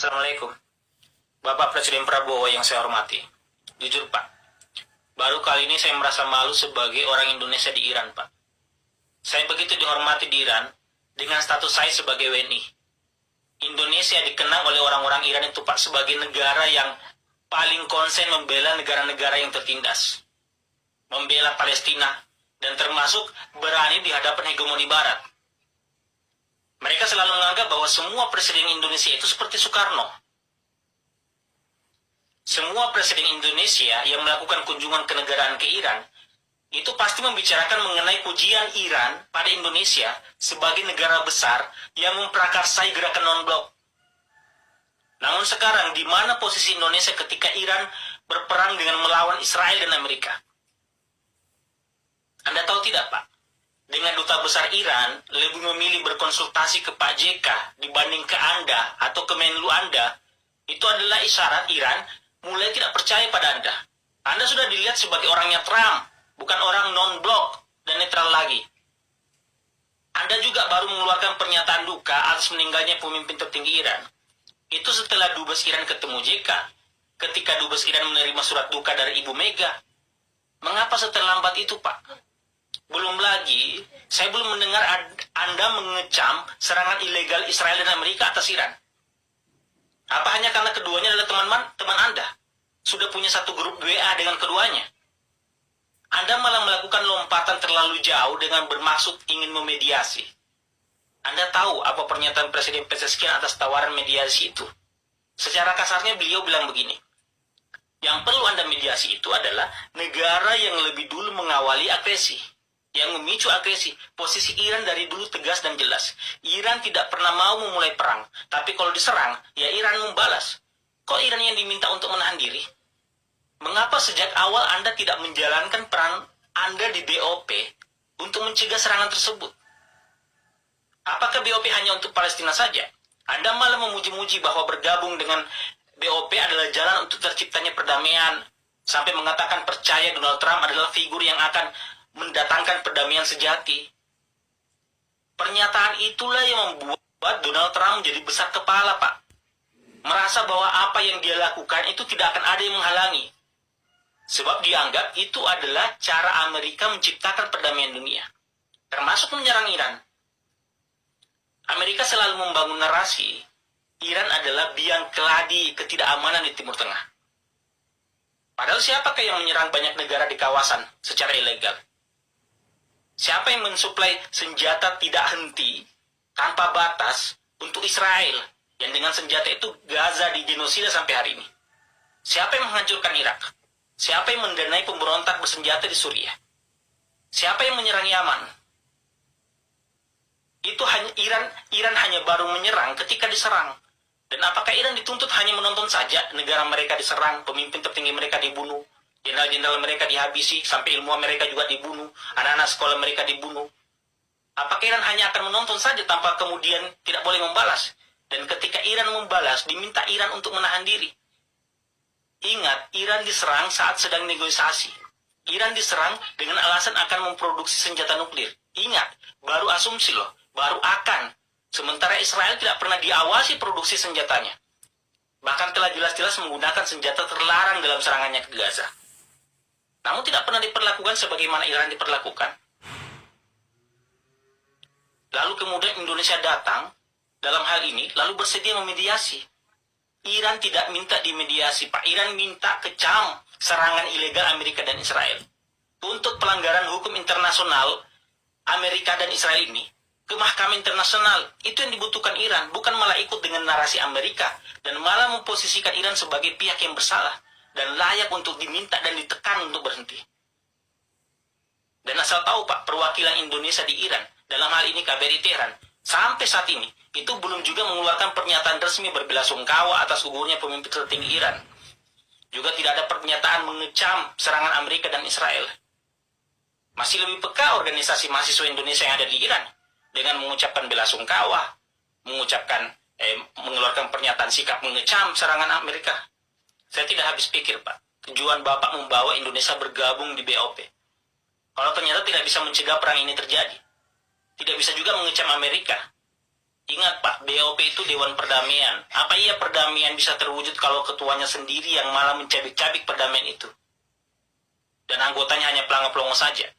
Assalamualaikum. Bapak Presiden Prabowo yang saya hormati. Jujur Pak, baru kali ini saya merasa malu sebagai orang Indonesia di Iran Pak. Saya begitu dihormati di Iran dengan status saya sebagai WNI. Indonesia dikenang oleh orang-orang Iran itu Pak sebagai negara yang paling konsen membela negara-negara yang tertindas. Membela Palestina dan termasuk berani di hadapan hegemoni Barat. Mereka selalu menganggap bahwa semua presiden Indonesia itu seperti Soekarno. Semua presiden Indonesia yang melakukan kunjungan kenegaraan ke Iran, itu pasti membicarakan mengenai pujian Iran pada Indonesia sebagai negara besar yang memprakarsai gerakan non-blok. Namun sekarang, di mana posisi Indonesia ketika Iran berperang dengan melawan Israel dan Amerika? Anda tahu tidak, Pak? Dengan duta besar Iran lebih memilih berkonsultasi ke Pak JK dibanding ke Anda atau ke Menlu Anda, itu adalah isyarat Iran mulai tidak percaya pada Anda. Anda sudah dilihat sebagai orangnya Trump, bukan orang non-blok dan netral lagi. Anda juga baru mengeluarkan pernyataan duka atas meninggalnya pemimpin tertinggi Iran. Itu setelah Dubes Iran ketemu JK, ketika Dubes Iran menerima surat duka dari Ibu Mega. Mengapa seterlambat itu, Pak? Belum lagi, saya belum mendengar Anda mengecam serangan ilegal Israel dan Amerika atas Iran. Apa hanya karena keduanya adalah teman Anda? Sudah punya satu grup WA dengan keduanya? Anda malah melakukan lompatan terlalu jauh dengan bermaksud ingin memediasi. Anda tahu apa pernyataan Presiden Pezeshkian atas tawaran mediasi itu? Secara kasarnya beliau bilang begini, yang perlu Anda mediasi itu adalah negara yang lebih dulu mengawali agresi, yang memicu agresi. Posisi Iran dari dulu tegas dan jelas. Iran tidak pernah mau memulai perang, tapi kalau diserang, ya Iran membalas. Kok Iran yang diminta untuk menahan diri? Mengapa sejak awal Anda tidak menjalankan peran Anda di BOP untuk mencegah serangan tersebut? Apakah BOP hanya untuk Palestina saja? Anda malah memuji-muji bahwa bergabung dengan BOP adalah jalan untuk terciptanya perdamaian, sampai mengatakan percaya Donald Trump adalah figur yang akan mendatangkan perdamaian sejati. Pernyataan itulah yang membuat Donald Trump menjadi besar kepala, Pak. Merasa bahwa apa yang dia lakukan itu tidak akan ada yang menghalangi. Sebab dianggap itu adalah cara Amerika menciptakan perdamaian dunia, termasuk menyerang Iran. Amerika selalu membangun narasi Iran adalah biang keladi ketidakamanan di Timur Tengah. Padahal siapakah yang menyerang banyak negara di kawasan secara ilegal? Siapa yang mensuplai senjata tidak henti, tanpa batas, untuk Israel, yang dengan senjata itu Gaza digenosida sampai hari ini? Siapa yang menghancurkan Irak? Siapa yang mendanai pemberontak bersenjata di Suriah? Siapa yang menyerang Yaman? Itu hanya Iran hanya baru menyerang ketika diserang. Dan apakah Iran dituntut hanya menonton saja negara mereka diserang, pemimpin tertinggi mereka dibunuh, jenderal-jenderal mereka dihabisi, sampai ilmuwan mereka juga dibunuh, anak-anak sekolah mereka dibunuh? Apakah Iran hanya akan menonton saja tanpa kemudian tidak boleh membalas? Dan ketika Iran membalas, diminta Iran untuk menahan diri. Ingat, Iran diserang saat sedang negosiasi. Iran diserang dengan alasan akan memproduksi senjata nuklir. Ingat, baru asumsi loh, baru akan. Sementara Israel tidak pernah diawasi produksi senjatanya. Bahkan telah jelas-jelas menggunakan senjata terlarang dalam serangannya ke Gaza. Namun tidak pernah diperlakukan sebagaimana Iran diperlakukan. Lalu kemudian Indonesia datang dalam hal ini, lalu bersedia memediasi. Iran tidak minta dimediasi, Pak. Iran minta kecam serangan ilegal Amerika dan Israel. Untuk pelanggaran hukum internasional Amerika dan Israel ini, ke Mahkamah Internasional, itu yang dibutuhkan Iran, bukan malah ikut dengan narasi Amerika, dan malah memposisikan Iran sebagai pihak yang bersalah, dan layak untuk diminta dan ditekan untuk berhenti. Dan asal tahu Pak, perwakilan Indonesia di Iran, dalam hal ini KBRI Tehran, sampai saat ini, itu belum juga mengeluarkan pernyataan resmi berbelasungkawa atas gugurnya pemimpin tertinggi Iran. Juga tidak ada pernyataan mengecam serangan Amerika dan Israel. Masih lebih peka organisasi mahasiswa Indonesia yang ada di Iran, dengan mengucapkan belasungkawa, mengeluarkan pernyataan sikap mengecam serangan Amerika. Saya tidak habis pikir, Pak. Tujuan Bapak membawa Indonesia bergabung di BOP. Kalau ternyata tidak bisa mencegah perang ini terjadi, tidak bisa juga mengecam Amerika, Ingat Pak, BOP itu Dewan Perdamaian. Apa iya perdamaian bisa terwujud kalau ketuanya sendiri yang malah mencabik-cabik perdamaian itu? Dan anggotanya hanya pelangap-pelongo saja.